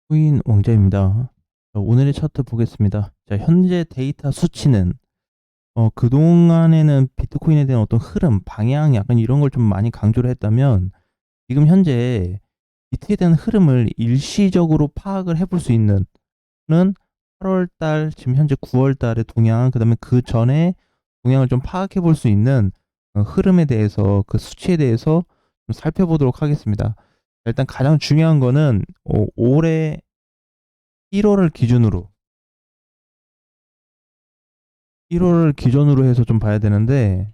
코인 왕자입니다. 자, 오늘의 차트 보겠습니다. 자, 현재 데이터 수치는 그동안에는 비트코인에 대한 어떤 흐름, 방향 약간 이런 걸 좀 많이 강조를 했다면 지금 현재 비트에 대한 흐름을 일시적으로 파악을 해볼 수 있는 8월 달, 지금 현재 9월 달의 동향, 그다음에 그 전에 동향을 좀 파악해 볼 수 있는 흐름에 대해서 그 수치에 대해서 좀 살펴보도록 하겠습니다. 일단 가장 중요한 거는 올해 1월을 기준으로 1월을 기준으로 해서 좀 봐야 되는데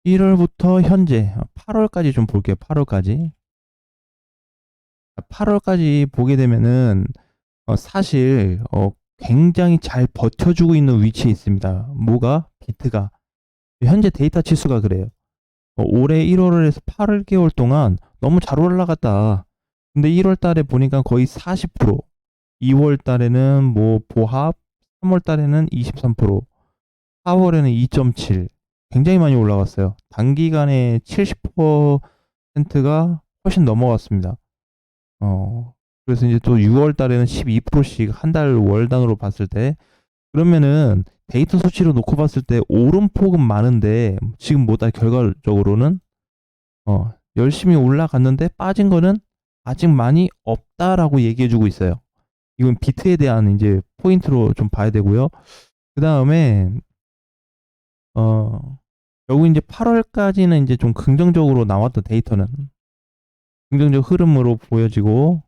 1월부터 현재 8월까지 좀 볼게요. 8월까지. 8월까지 보게 되면은 사실 굉장히 잘 버텨주고 있는 위치에 있습니다. 뭐가? 비트가. 현재 데이터 치수가 그래요. 올해 1월에서 8개월 동안 너무 잘 올라갔다. 근데 1월 달에 보니까 거의 40%, 2월 달에는 뭐 보합, 3월 달에는 23%, 4월에는 2.7, 굉장히 많이 올라갔어요. 단기간에 70%가 훨씬 넘어갔습니다. 그래서 이제 또 6월 달에는 12%씩 한 달 월단으로 봤을 때, 그러면은 데이터 수치로 놓고 봤을 때 오름폭은 많은데 지금 뭐다 결과적으로는 열심히 올라갔는데 빠진 거는 아직 많이 없다라고 얘기해주고 있어요. 이건 비트에 대한 이제 포인트로 좀 봐야 되고요. 그 다음에 결국 이제 8월까지는 이제 좀 긍정적으로 나왔던 데이터는 긍정적 흐름으로 보여지고,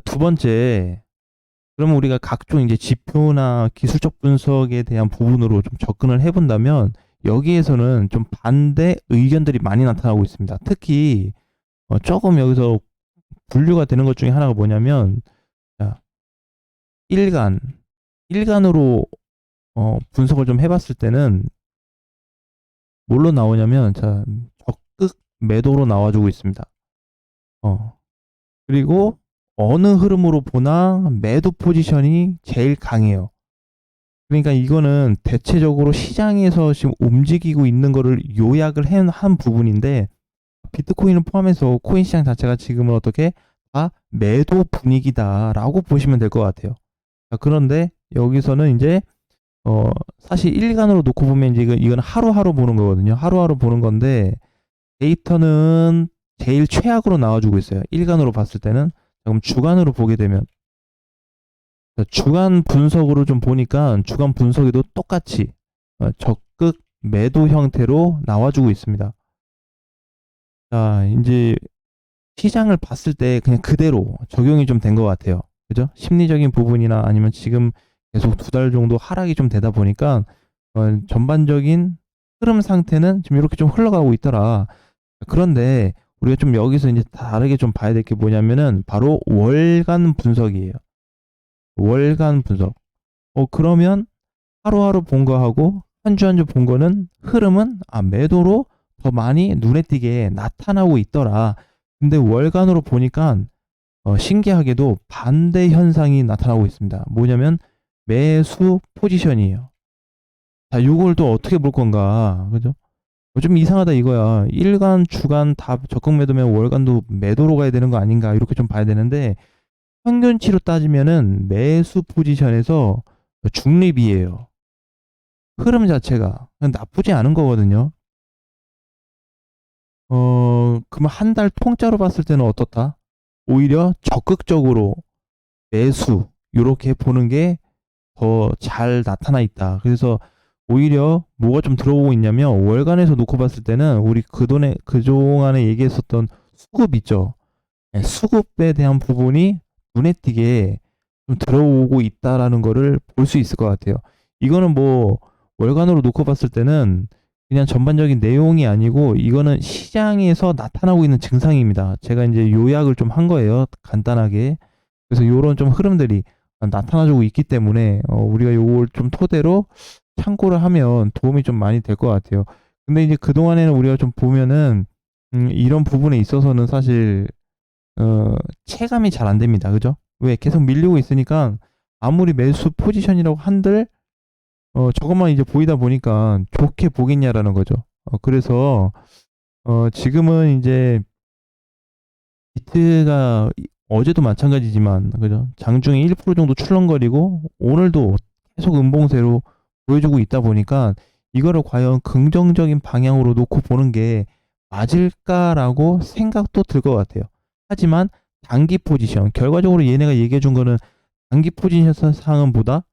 두 번째, 그러면 우리가 각종 이제 지표나 기술적 분석에 대한 부분으로 좀 접근을 해본다면 여기에서는 좀 반대 의견들이 많이 나타나고 있습니다. 특히 조금 여기서 분류가 되는 것 중에 하나가 뭐냐면, 자, 일간 일간으로 분석을 좀 해봤을 때는 뭘로 나오냐면, 자, 적극 매도로 나와주고 있습니다. 어, 그리고 어느 흐름으로 보나 매도 포지션이 제일 강해요. 그러니까 이거는 대체적으로 시장에서 지금 움직이고 있는 거를 요약을 한 부분인데, 비트코인을 포함해서 코인 시장 자체가 지금은 어떻게 다 매도 분위기다라고 보시면 될 것 같아요. 그런데 여기서는 이제 사실 일간으로 놓고 보면 이제 이건 하루하루 보는 거거든요. 하루하루 보는 건데 데이터는 제일 최악으로 나와주고 있어요. 일간으로 봤을 때는. 그럼 주간으로 보게 되면, 주간 분석으로 좀 보니까 주간 분석에도 똑같이 적극 매도 형태로 나와주고 있습니다. 자, 이제 시장을 봤을 때 그냥 그대로 적용이 좀 된 것 같아요. 그죠? 심리적인 부분이나 아니면 지금 계속 2달 정도 하락이 좀 되다 보니까 전반적인 흐름 상태는 지금 이렇게 좀 흘러가고 있더라. 그런데 우리가 좀 여기서 이제 다르게 좀 봐야 될 게 뭐냐면은 바로 월간 분석이에요. 월간 분석. 그러면 하루하루 본 거하고 한 주 한 주 본 거는 흐름은 매도로 더 많이 눈에 띄게 나타나고 있더라. 근데 월간으로 보니까 신기하게도 반대 현상이 나타나고 있습니다. 뭐냐면 매수 포지션이에요. 자, 이걸 또 어떻게 볼 건가, 그죠? 좀 이상하다 이거야. 일간, 주간 다 적극 매도면 월간도 매도로 가야 되는 거 아닌가, 이렇게 좀 봐야 되는데 평균치로 따지면은 매수 포지션에서 중립이에요. 흐름 자체가 나쁘지 않은 거거든요. 그러면 한 달 통짜로 봤을 때는 어떻다? 오히려 적극적으로 매수, 요렇게 보는 게 더 잘 나타나 있다. 그래서 오히려 뭐가 좀 들어오고 있냐면, 월간에서 놓고 봤을 때는 우리 그동안에 얘기했었던 수급 있죠. 네, 수급에 대한 부분이 눈에 띄게 좀 들어오고 있다라는 거를 볼 수 있을 것 같아요. 이거는 뭐 월간으로 놓고 봤을 때는 그냥 전반적인 내용이 아니고 이거는 시장에서 나타나고 있는 증상입니다. 제가 이제 요약을 좀 한 거예요. 간단하게. 그래서 요런 좀 흐름들이 나타나주고 있기 때문에 우리가 요걸 좀 토대로 참고를 하면 도움이 좀 많이 될 것 같아요. 근데 이제 그동안에는 우리가 좀 보면은 이런 부분에 있어서는 사실 체감이 잘 안 됩니다. 그죠? 왜? 계속 밀리고 있으니까 아무리 매수 포지션이라고 한들 저것만 이제 보이다 보니까 좋게 보겠냐라는 거죠. 그래서 지금은 이제 비트가 어제도 마찬가지지만 그죠? 장중에 1% 정도 출렁거리고 오늘도 계속 음봉세로 보여주고 있다 보니까 이거를 과연 긍정적인 방향으로 놓고 보는 게 맞을까라고 생각도 들 것 같아요. 하지만 단기 포지션, 결과적으로 얘네가 얘기해 준 거는 단기 포지션 상황보다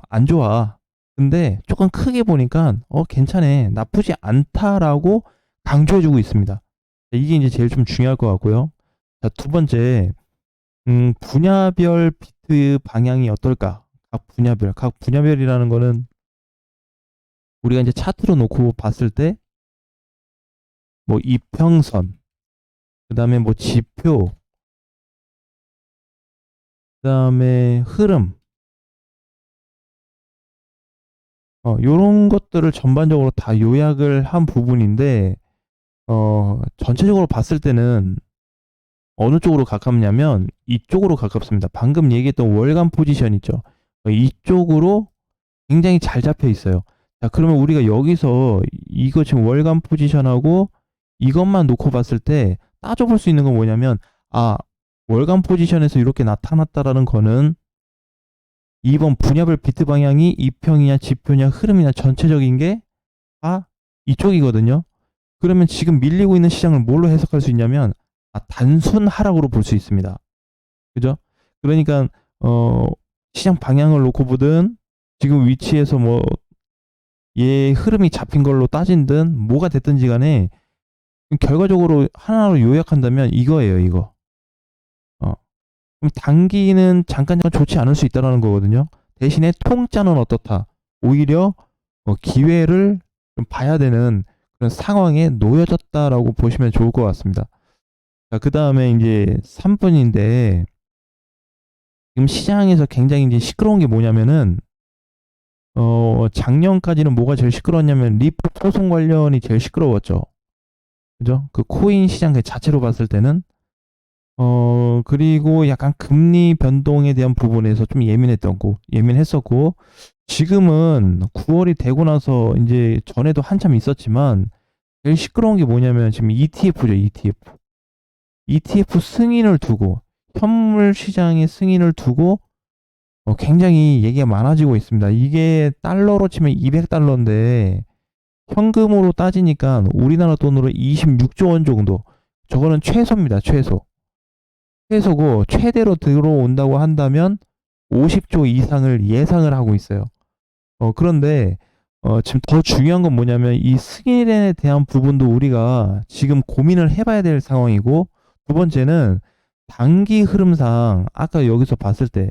안 좋아. 근데 조금 크게 보니까 괜찮아. 나쁘지 않다라고 강조해 주고 있습니다. 이게 이제 제일 좀 중요할 것 같고요. 자, 두 번째, 분야별 비트 방향이 어떨까? 각 분야별이라는 거는 우리가 이제 차트로 놓고 봤을 때, 뭐 이평선, 그 다음에 뭐 지표, 그 다음에 흐름, 요런 것들을 전반적으로 다 요약을 한 부분인데, 전체적으로 봤을 때는 어느 쪽으로 가깝냐면 이쪽으로 가깝습니다. 방금 얘기했던 월간 포지션 있죠. 이쪽으로 굉장히 잘 잡혀 있어요. 자, 그러면 우리가 여기서 이거 지금 월간 포지션하고 이것만 놓고 봤을 때 따져볼 수 있는 건 뭐냐면, 월간 포지션에서 이렇게 나타났다라는 거는 이번 분야별 비트 방향이 이평이냐 지표냐 흐름이냐 전체적인 게 다 이쪽이거든요. 그러면 지금 밀리고 있는 시장을 뭘로 해석할 수 있냐면 단순 하락으로 볼 수 있습니다. 그죠? 그러니까 시장 방향을 놓고 보든 지금 위치에서 뭐 얘 흐름이 잡힌 걸로 따진든 뭐가 됐든지 간에 결과적으로 하나로 요약한다면 이거예요, 이거. 그럼 단기는 잠깐 좋지 않을 수 있다는 거거든요. 대신에 통짜는 어떻다? 오히려 기회를 좀 봐야 되는 그런 상황에 놓여졌다라고 보시면 좋을 것 같습니다. 자, 그 다음에 이제 3분인데 지금 시장에서 굉장히 이제 시끄러운 게 뭐냐면은 작년까지는 뭐가 제일 시끄러웠냐면 리플 소송 관련이 제일 시끄러웠죠. 그죠? 그 코인 시장 그 자체로 봤을 때는 그리고 약간 금리 변동에 대한 부분에서 좀 예민했었고, 지금은 9월이 되고 나서 이제 전에도 한참 있었지만, 제일 시끄러운 게 뭐냐면 지금 ETF죠, ETF. ETF 승인을 두고, 현물 시장의 승인을 두고, 굉장히 얘기가 많아지고 있습니다. 이게 달러로 치면 200달러인데, 현금으로 따지니까 우리나라 돈으로 26조 원 정도. 저거는 최소입니다, 최소. 최소고 최대로 들어온다고 한다면 50조 이상을 예상을 하고 있어요. 그런데 지금 더 중요한 건 뭐냐면 이 승인에 대한 부분도 우리가 지금 고민을 해봐야 될 상황이고, 두 번째는 단기 흐름상 아까 여기서 봤을 때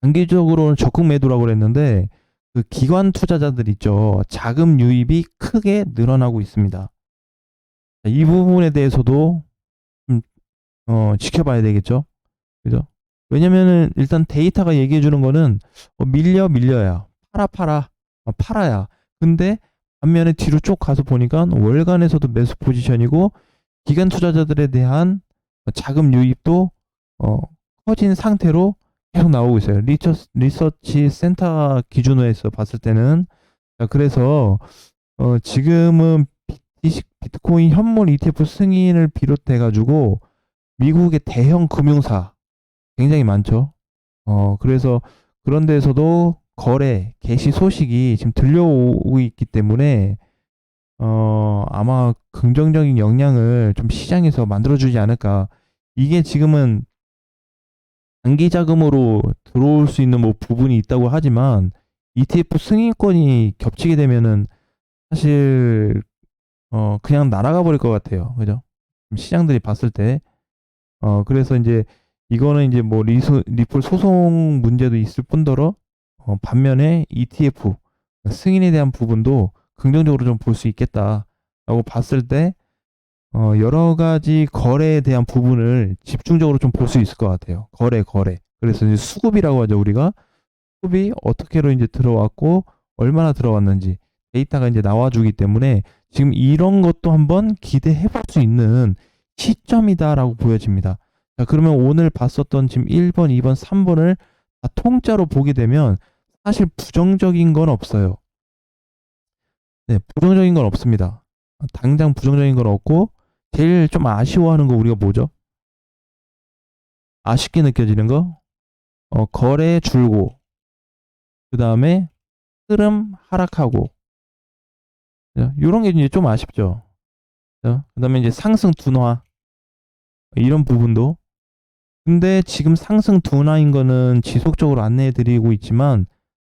단기적으로는 적극 매도라고 그랬는데 그 기관 투자자들 있죠. 자금 유입이 크게 늘어나고 있습니다. 이 부분에 대해서도 좀 지켜봐야 되겠죠. 그죠? 왜냐면은 일단 데이터가 얘기해 주는 거는 밀려야 팔아야. 근데 반면에 뒤로 쭉 가서 보니까 월간에서도 매수 포지션이고 기관 투자자들에 대한 자금 유입도 커진 상태로 계속 나오고 있어요. 리서치 센터 기준으로 해서 봤을 때는. 자, 그래서 지금은 비트코인 현물 ETF 승인을 비롯해 가지고 미국의 대형 금융사 굉장히 많죠. 그래서 그런 데서도 개시 소식이 지금 들려오고 있기 때문에, 아마 긍정적인 영향을 좀 시장에서 만들어주지 않을까. 이게 지금은 단기 자금으로 들어올 수 있는 뭐 부분이 있다고 하지만, ETF 승인권이 겹치게 되면은 사실, 그냥 날아가 버릴 것 같아요. 그죠? 시장들이 봤을 때. 그래서 이제 이거는 이제 뭐 리플 소송 문제도 있을 뿐더러 반면에 ETF 승인에 대한 부분도 긍정적으로 좀 볼 수 있겠다라고 봤을 때 여러 가지 거래에 대한 부분을 집중적으로 좀 볼 수 있을 것 같아요. 거래. 그래서 이제 수급이라고 하죠, 우리가. 수급이 어떻게로 이제 들어왔고 얼마나 들어왔는지 데이터가 이제 나와주기 때문에 지금 이런 것도 한번 기대해 볼 수 있는 시점이다라고 보여집니다. 자, 그러면 오늘 봤었던 지금 1번, 2번, 3번을 다 통짜로 보게 되면 사실 부정적인 건 없어요. 네, 부정적인 건 없습니다. 당장 부정적인 건 없고, 제일 좀 아쉬워하는 거 우리가 뭐죠? 아쉽게 느껴지는 거? 거래 줄고, 그 다음에 흐름 하락하고, 이런 게 이제 좀 아쉽죠. 그 다음에 이제 상승 둔화, 이런 부분도. 근데 지금 상승 둔화인 거는 지속적으로 안내해 드리고 있지만,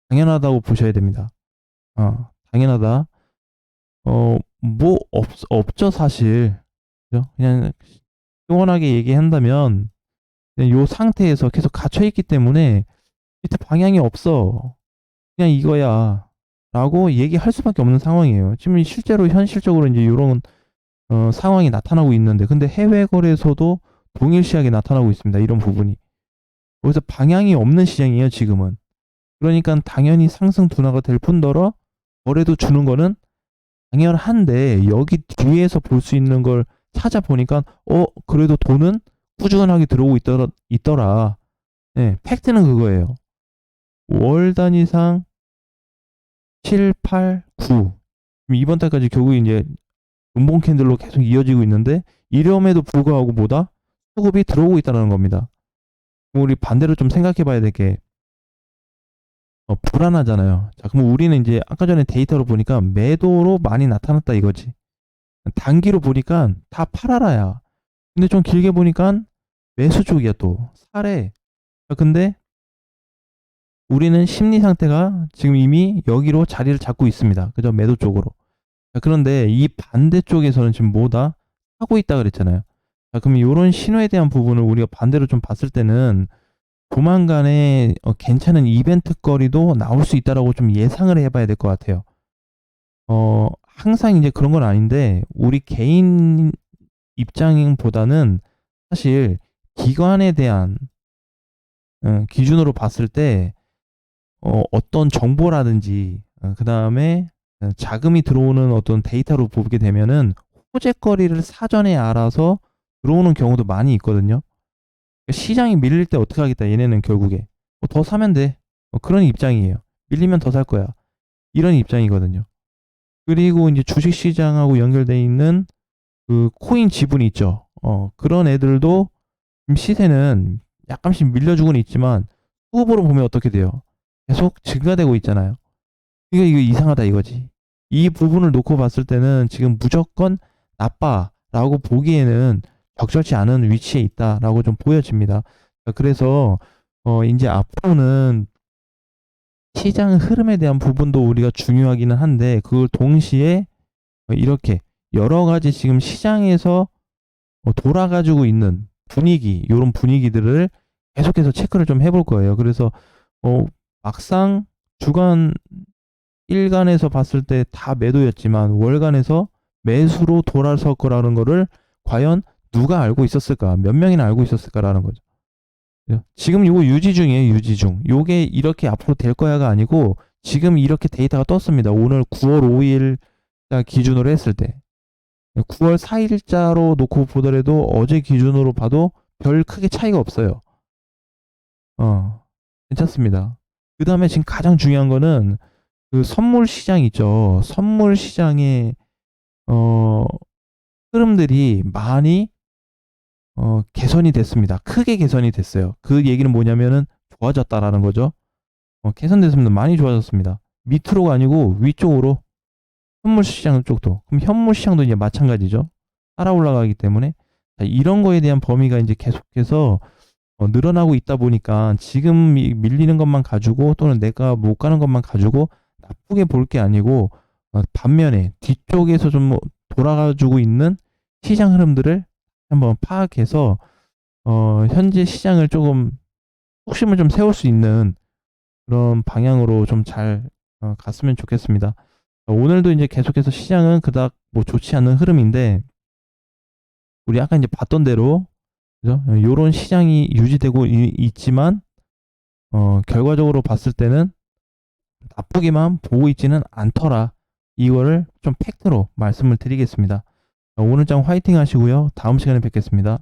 당연하다고 보셔야 됩니다. 당연하다. 뭐, 없죠, 사실. 그죠? 그냥, 시원하게 얘기한다면, 그냥 요 상태에서 계속 갇혀있기 때문에, 밑에 방향이 없어. 그냥 이거야. 라고 얘기할 수밖에 없는 상황이에요. 지금 실제로 현실적으로 이제 이런 상황이 나타나고 있는데, 근데 해외 거래소도 동일시하게 나타나고 있습니다. 이런 부분이. 그래서 방향이 없는 시장이에요, 지금은. 그러니까 당연히 상승 둔화가 될 뿐더러 거래도 주는 거는 당연한데, 여기 뒤에서 볼 수 있는 걸 찾아보니까 그래도 돈은 꾸준하게 들어오고 있더라. 네, 팩트는 그거예요. 월 단위상 7, 8, 9. 이번 달까지 결국 이제 음봉 캔들로 계속 이어지고 있는데, 이럼에도 불구하고 뭐다? 수급이 들어오고 있다는 겁니다. 우리 반대로 좀 생각해 봐야 될 게, 불안하잖아요. 자, 그럼 우리는 이제 아까 전에 데이터로 보니까 매도로 많이 나타났다 이거지. 단기로 보니까 다 팔아라야. 근데 좀 길게 보니까 매수 쪽이야 또. 사래. 근데 우리는 심리 상태가 지금 이미 여기로 자리를 잡고 있습니다. 그죠? 매도 쪽으로. 자, 그런데 이 반대쪽에서는 지금 뭐다? 하고 있다 그랬잖아요. 자, 그럼 이런 신호에 대한 부분을 우리가 반대로 좀 봤을 때는 조만간에 괜찮은 이벤트 거리도 나올 수 있다라고 좀 예상을 해봐야 될 것 같아요. 항상 이제 그런 건 아닌데, 우리 개인 입장보다는 사실 기관에 대한 기준으로 봤을 때, 어떤 정보라든지, 그 다음에 자금이 들어오는 어떤 데이터로 보게 되면은 호재거리를 사전에 알아서 들어오는 경우도 많이 있거든요. 시장이 밀릴 때 어떻게 하겠다, 얘네는 결국에. 더 사면 돼. 그런 입장이에요. 밀리면 더 살 거야. 이런 입장이거든요. 그리고 이제 주식시장하고 연결돼 있는 그 코인 지분이 있죠. 그런 애들도 시세는 약간씩 밀려주고는 있지만, 후보로 보면 어떻게 돼요? 계속 증가되고 있잖아요. 이거 이상하다 이거지. 이 부분을 놓고 봤을 때는 지금 무조건 나빠라고 보기에는 적절치 않은 위치에 있다라고 좀 보여집니다. 그래서 이제 앞으로는 시장 흐름에 대한 부분도 우리가 중요하기는 한데, 그걸 동시에 이렇게 여러 가지 지금 시장에서 돌아가지고 있는 분위기, 이런 분위기들을 계속해서 체크를 좀 해볼 거예요. 그래서 막상 주간 일간에서 봤을 때 다 매도였지만 월간에서 매수로 돌아설 거라는 거를 과연 누가 알고 있었을까? 몇 명이나 알고 있었을까라는 거죠. 지금 이거 유지 중이에요, 유지 중. 요게 이렇게 앞으로 될 거야가 아니고, 지금 이렇게 데이터가 떴습니다. 오늘 9월 5일 기준으로 했을 때. 9월 4일자로 놓고 보더라도 어제 기준으로 봐도 별 크게 차이가 없어요. 괜찮습니다. 그 다음에 지금 가장 중요한 거는 그 선물 시장 있죠. 선물 시장의 어, 흐름들이 많이 개선이 됐습니다. 크게 개선이 됐어요. 그 얘기는 뭐냐면은 좋아졌다라는 거죠. 개선됐습니다. 많이 좋아졌습니다. 밑으로가 아니고 위쪽으로, 현물 시장 쪽도. 그럼 현물 시장도 이제 마찬가지죠. 따라 올라가기 때문에. 자, 이런 거에 대한 범위가 이제 계속해서 늘어나고 있다 보니까, 지금 밀리는 것만 가지고 또는 내가 못 가는 것만 가지고 나쁘게 볼 게 아니고, 반면에 뒤쪽에서 좀 돌아가지고 있는 시장 흐름들을 한번 파악해서 현재 시장을 조금 혹심을 좀 세울 수 있는 그런 방향으로 좀 잘 갔으면 좋겠습니다. 오늘도 이제 계속해서 시장은 그닥 뭐 좋지 않은 흐름인데, 우리 아까 이제 봤던 대로, 그죠? 요런 시장이 유지되고 있지만, 결과적으로 봤을 때는 나쁘게만 보고 있지는 않더라. 이거를 좀 팩트로 말씀을 드리겠습니다. 오늘장 화이팅 하시고요. 다음 시간에 뵙겠습니다.